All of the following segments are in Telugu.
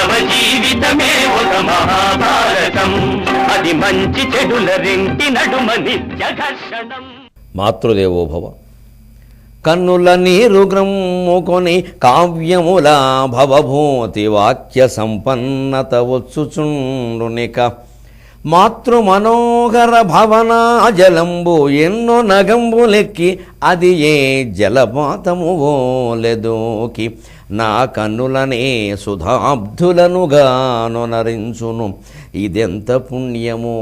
మానవ జీవితమే ఒక మహాభారతం, అది మంచి చెడుల రెంటి నడుమ నిత్య ఘర్షణం. మాతృదేవోభవ. కన్నుల నీరు గ్రమ్ముకొని కావ్యముల భవభూతి వాక్య సంపన్నత వచ్చుచుండునిక, మాతృమనోహర భవనా జలంబు ఎన్నో నగంబులెక్కి అది ఏ జలపాతము ఓలెదోకి, నా కన్నులనే సుధాబ్ధులనుగాను నరించును ఇదెంత పుణ్యమో.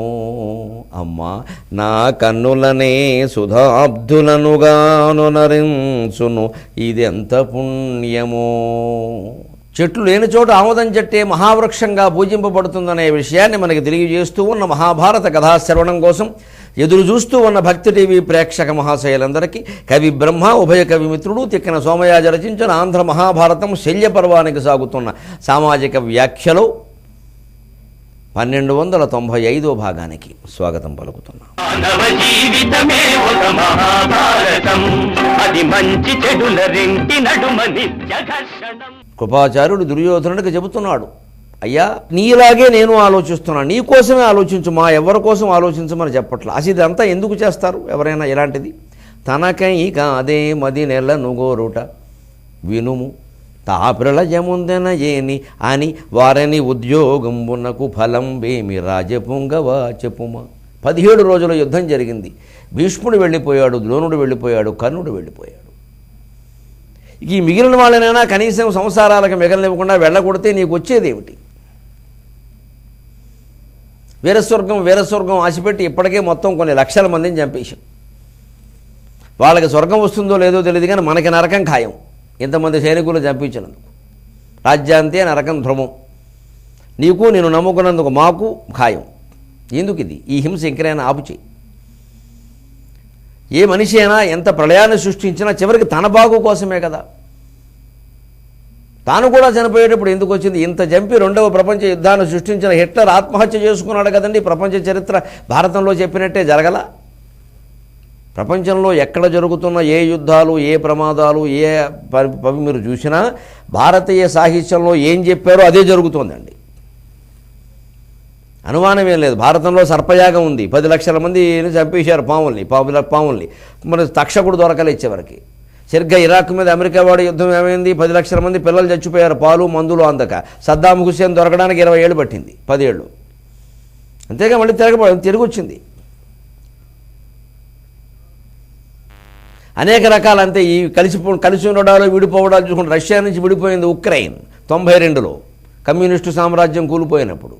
అమ్మా, నా కన్నులనే సుధాబ్ధులనుగాను నరించును ఇదెంత పుణ్యమో. చెట్లు లేని చోట ఆమోదం చెట్టే మహావృక్షంగా పూజింపబడుతుందనే విషయాన్ని మనకి తెలియజేస్తూ ఉన్న మహాభారత కథాశ్రవణం కోసం ఎదురు చూస్తూ ఉన్న భక్తి టీవీ ప్రేక్షక మహాశయులందరికీ కవి బ్రహ్మ, ఉభయ కవి మిత్రుడు తిక్కిన సోమయాజ రచించిన ఆంధ్ర మహాభారతం శల్యపర్వానికి సాగుతున్న సామాజిక వ్యాఖ్యలో 1295వ భాగానికి స్వాగతం పలుకుతున్నాం. మానవ జీవితమే ఒక మహాభారతం, అది మంచి చెడుల రెంటి నడుమ నిత్య ఘర్షణం. కృపాచార్యుడు దుర్యోధనుడికి చెబుతున్నాడు, అయ్యా నీలాగే నేను ఆలోచిస్తున్నాను, నీ కోసమే ఆలోచించు, మా ఎవరి కోసం ఆలోచించమని చెప్పట్లా. అసలు ఇదంతా ఎందుకు చేస్తారు ఎవరైనా ఇలాంటిది? తనకై కాదే మది నెల నుగోరుట వినుము తాప్రళయముందెన ఏని అని వారని ఉద్యోగంబునకు ఫలం వేమి రాజపుంగవా చెప్పుమా. 17 రోజుల యుద్ధం జరిగింది. భీష్ముడు వెళ్ళిపోయాడు, ద్రోణుడు వెళ్ళిపోయాడు, కర్ణుడు వెళ్ళిపోయాడు. ఈ మిగిలిన వాళ్ళనైనా కనీసం సంసారాలకు మిగలనివ్వకుండా వెళ్ళగొడితే నీకు వచ్చేదేమిటి? వీరస్వర్గం ఆశపెట్టి ఇప్పటికే మొత్తం కొన్ని లక్షల మందిని చంపేశాం. వాళ్ళకి స్వర్గం వస్తుందో లేదో తెలియదు, కానీ మనకి నరకం ఖాయం. ఇంతమంది సైనికులు చంపించినందుకు రాజ్యాంతే నరకం ధ్రువం. నీకు నేను నమ్ముకున్నందుకు మాకు ఖాయం. ఎందుకు ఇది? ఈ హింస ఇంకనైనా ఆపుచేయి. ఏ మనిషి అయినా ఎంత ప్రళయాన్ని సృష్టించినా చివరికి తన బాగు కోసమే కదా. తాను కూడా చనిపోయేటప్పుడు ఎందుకు వచ్చింది? ఇంత చంపి 2వ ప్రపంచ యుద్ధాన్ని సృష్టించిన హిట్లర్ ఆత్మహత్య చేసుకున్నాడు కదండి. ప్రపంచ చరిత్ర భారతంలో చెప్పినట్టే జరగల. ప్రపంచంలో ఎక్కడ జరుగుతున్న ఏ యుద్ధాలు, ఏ ప్రమాదాలు, ఏ పవి మీరు చూసినా భారతీయ సాహిత్యంలో ఏం చెప్పారో అదే జరుగుతోందండి. అనుమానమేం లేదు. భారతంలో సర్పయాగం ఉంది, 10 లక్షల మందిని చంపేశారు పాముల్ని. మరి తక్షకుడు దొరకలే ఇచ్చేవరకు. సరిగ్గా ఇరాక్ మీద అమెరికా వాడి యుద్ధం ఏమైంది? 10 లక్షల మంది పిల్లలు చచ్చిపోయారు పాలు మందులు అందక. సద్దాం హుస్సేన్ దొరకడానికి 20 ఏళ్ళు పట్టింది, 10 ఏళ్ళు. అంతేగా మళ్ళీ తిరిగి వచ్చింది. అనేక రకాలు అంతే. ఈ కలిసి ఉండడాలు విడిపోవడాలు చూసుకుంటే రష్యా నుంచి విడిపోయింది ఉక్రెయిన్ 92లో కమ్యూనిస్టు సామ్రాజ్యం కూలిపోయినప్పుడు.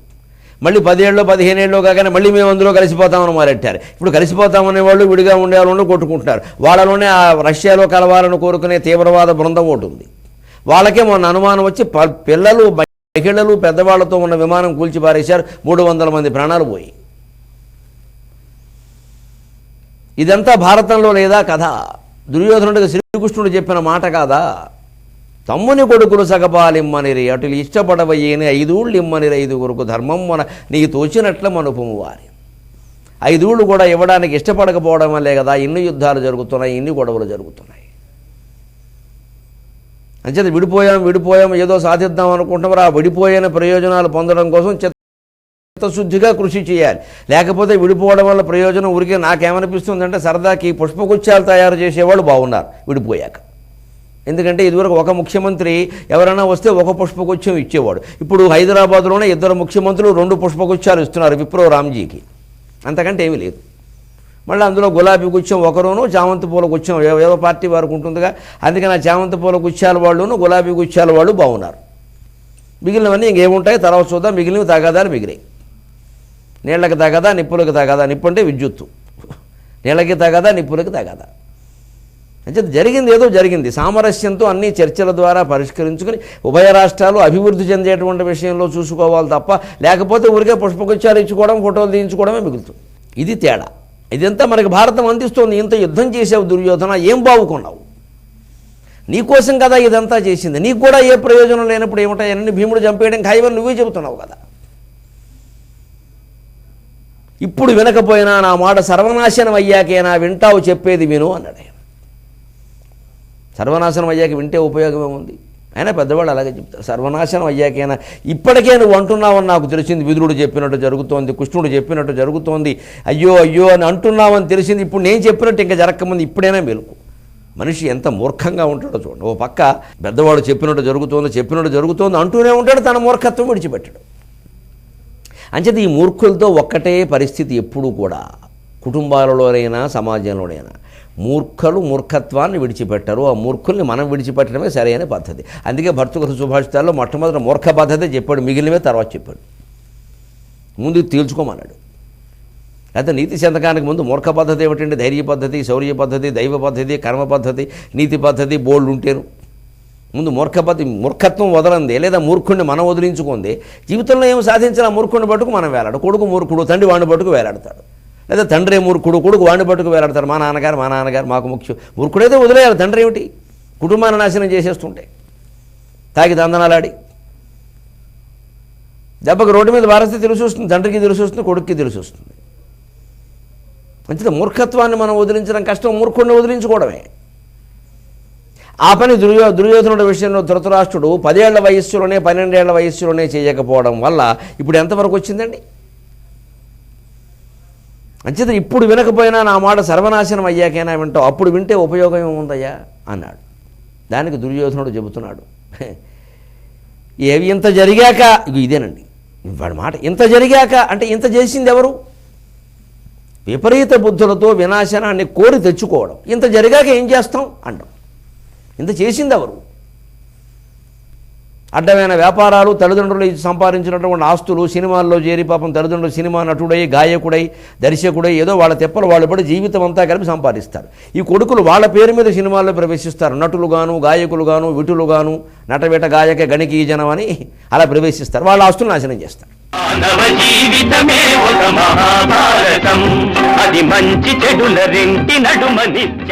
మళ్ళీ 10 ఏళ్ళలో 15 ఏళ్ళలో కాగానే మళ్ళీ మేము అందులో కలిసిపోతామని మొదలెట్టారు. ఇప్పుడు కలిసిపోతామనే వాళ్ళు విడిగా ఉండేవాళ్ళు కొట్టుకుంటున్నారు. వాళ్ళలోనే ఆ రష్యాలో కలవాలని కోరుకునే తీవ్రవాద బృందం ఒకటి ఉంది. వాళ్ళకే మొన్న అనుమానం వచ్చి పిల్లలు, మహిళలు, పెద్దవాళ్లతో ఉన్న విమానం కూల్చి పారేశారు. 300 మంది ప్రాణాలు పోయి. ఇదంతా భారతంలో లేదా కథ? దుర్యోధనుడికి శ్రీకృష్ణుడు చెప్పిన మాట కాదా? తమ్ముని కొడుకులు సగపాలిమ్మనిరి అటులు ఇష్టపడవయ్యేని 5 ఊళ్ళు ఇమ్మనిరి 5గురుకు ధర్మం మన నీకు తోచినట్ల మనుపుము వారి. 5 ఊళ్ళు కూడా ఇవ్వడానికి ఇష్టపడకపోవడం వల్లే కదా ఇన్ని యుద్ధాలు జరుగుతున్నాయి, ఇన్ని గొడవలు జరుగుతున్నాయి. అంచేత విడిపోయాం ఏదో సాధిద్దాం అనుకుంటున్నారు. ఆ విడిపోయిన ప్రయోజనాలు పొందడం కోసం చిత్తశుద్ధిగా కృషి చేయాలి. లేకపోతే విడిపోవడం వల్ల ప్రయోజనం ఊరికే నాకేమనిపిస్తుందంటే సరదాకి పుష్పగుచ్చాలు తయారు చేసేవాళ్ళు బాగున్నారు విడిపోయాక. ఎందుకంటే ఇదివరకు ఒక ముఖ్యమంత్రి ఎవరైనా వస్తే ఒక పుష్పగుచ్చం ఇచ్చేవాడు. ఇప్పుడు హైదరాబాద్లోనే 2 ముఖ్యమంత్రులు 2 పుష్పగుచ్చాలు ఇస్తున్నారు విప్రో రామ్జీకి. అంతకంటే ఏమీ లేదు. మళ్ళీ అందులో గులాబీ గుచ్చం ఒకరును, చామంతి పూల గుచ్చం ఏదో పార్టీ వారికి ఉంటుందిగా. అందుకని ఆ చామంతి పూల గుచ్చాల వాళ్ళును గులాబీ గుచ్చాల వాళ్ళు బాగున్నారు. మిగిలినవన్నీ ఇంకేముంటాయి తర్వాత చూద్దాం. మిగిలినవి తగాదాలు మిగిలాయి. నీళ్ళకి తగదా, నిప్పులకి తగదా. నిప్పు అంటే విద్యుత్తు. నీళ్ళకి తగదా, నిప్పులకి తగదా. అంటే జరిగింది ఏదో జరిగింది. సామరస్యంతో అన్ని చర్చల ద్వారా పరిష్కరించుకుని ఉభయ రాష్ట్రాలు అభివృద్ధి చెందేటువంటి విషయంలో చూసుకోవాలి తప్ప లేకపోతే ఊరికే పుష్పగుచ్చాలు ఇచ్చుకోవడం, ఫోటోలు తీయించుకోవడమే మిగులుతుంది. ఇది తేడా. ఇదంతా మనకి భారతం అందిస్తోంది. ఇంత యుద్ధం చేసావు దుర్యోధన, ఏం బావుకున్నావు? నీకోసం కదా ఇదంతా చేసింది. నీకు కూడా ఏ ప్రయోజనం లేనప్పుడు ఏమిటాయని భీముడు చంపేయడం ఖాయమని నువ్వే చెబుతున్నావు కదా. ఇప్పుడు వినకపోయినా నా మాట సర్వనాశనం అయ్యాకేనా వింటావు చెప్పేది విను అన్నాడు ఆయన. సర్వనాశనం అయ్యాక వింటే ఉపయోగం ఏముంది? అయినా పెద్దవాళ్ళు అలాగే చెప్తారు, సర్వనాశనం అయ్యాకైనా ఇప్పటికే నువ్వు అంటున్నావని నాకు తెలిసింది, విదురుడు చెప్పినట్టు జరుగుతోంది, కృష్ణుడు చెప్పినట్టు జరుగుతోంది, అయ్యో అయ్యో అని అంటున్నావని తెలిసింది, ఇప్పుడు నేను చెప్పినట్టు ఇంకా జరగకముందు ఇప్పుడైనా మెలుకు. మనిషి ఎంత మూర్ఖంగా ఉంటాడో చూడండి. ఓ పక్క పెద్దవాడు చెప్పినట్టు జరుగుతోంది అంటూనే ఉంటాడు, తన మూర్ఖత్వం విడిచిపెట్టాడు. అంచేత ఈ మూర్ఖులతో ఒక్కటే పరిస్థితి ఎప్పుడూ కూడా, కుటుంబాలలోనైనా సమాజంలోనైనా. మూర్ఖులు మూర్ఖత్వాన్ని విడిచిపెట్టరు, ఆ మూర్ఖుల్ని మనం విడిచిపెట్టడమే సరైన పద్ధతి. అందుకే భర్తృహరి సుభాషితాల్లో మొట్టమొదటి మూర్ఖ పద్ధతి చెప్పాడు, మిగిలినవే తర్వాత చెప్పాడు. ముందు తేల్చుకోమన్నాడు. అయితే నీతి శతకానికి ముందు మూర్ఖ పద్ధతి ఏమిటంటే ధైర్య పద్ధతి, శౌర్య పద్ధతి, దైవ పద్ధతి, కర్మ పద్ధతి, నీతి పద్ధతి బోల్డ్ ఉంటేను. ముందు మూర్ఖత్వం వదలంది, లేదా మూర్ఖుడిని మనం వదిలించుకుంది. జీవితంలో ఏం సాధించిన మూర్ఖుడిని పట్టుకు మనం వేలాడు. కొడుకు మూర్ఖుడు, తండ్రి వాడిని పట్టుకు వేలాడతాడు. లేదా తండ్రి మూర్ఖుడు, కొడుకు వాడిని పట్టుకు వేలాడతాడు. మా నాన్నగారు మాకు ముఖ్యం. మూర్ఖుడైతే వదిలేయాలి, తండ్రి ఏమిటి కుటుంబాన్ని నాశనం చేసేస్తుంటే, తాగి దందనాలాడి దెబ్బకు రోడ్డు మీద భారస్తే తెలిసి వస్తుంది, తండ్రికి తెలిసి వస్తుంది, కొడుక్కి తెలిసి వస్తుంది. మంచిది, మూర్ఖత్వాన్ని మనం వదిలించడం కష్టం, మూర్ఖుడిని వదిలించుకోవడమే. ఆ పని దుర్యోధనుడి విషయంలో ధృతరాష్ట్రుడు 10 ఏళ్ల వయస్సులోనే 12 ఏళ్ల వయస్సులోనే చేయకపోవడం వల్ల ఇప్పుడు ఎంతవరకు వచ్చిందండి? అంచేత ఇప్పుడు వినకపోయినా నా మాట సర్వనాశనం అయ్యాకైనా వింటావు, అప్పుడు వింటే ఉపయోగం ఏముందయ్యా అన్నాడు. దానికి దుర్యోధనుడు చెబుతున్నాడు, ఏవి ఇంత జరిగాక, ఇదేనండి వాడి మాట, ఇంత జరిగాక అంటే ఇంత చేసింది ఎవరు? విపరీత బుద్ధులతో వినాశనాన్ని కోరి తెచ్చుకోవడం. ఇంత జరిగాక ఏం చేస్తాం అంటాం. ఇంత చేసింది ఎవరు? అడ్డమైన వ్యాపారాలు, తల్లిదండ్రులు సంపాదించినటువంటి ఆస్తులు, సినిమాల్లో చేరి పాపం తల్లిదండ్రులు సినిమా నటుడై, గాయకుడై, దర్శకుడై ఏదో వాళ్ళ తెప్పలు వాళ్ళు పడి జీవితం అంతా కలిపి సంపాదిస్తారు. ఈ కొడుకులు వాళ్ళ పేరు మీద సినిమాల్లో ప్రవేశిస్తారు. నటులుగాను, గాయకులుగాను, విటులుగాను, నటవేట గాయక గణికీ జనం అని అలా ప్రవేశిస్తారు. వాళ్ళ ఆస్తులు నాశనం చేస్తారు. మానవ జీవితమే ఒక మహాభారతం, అది మంచి చెడుల రెంటి నడుమ నిత్య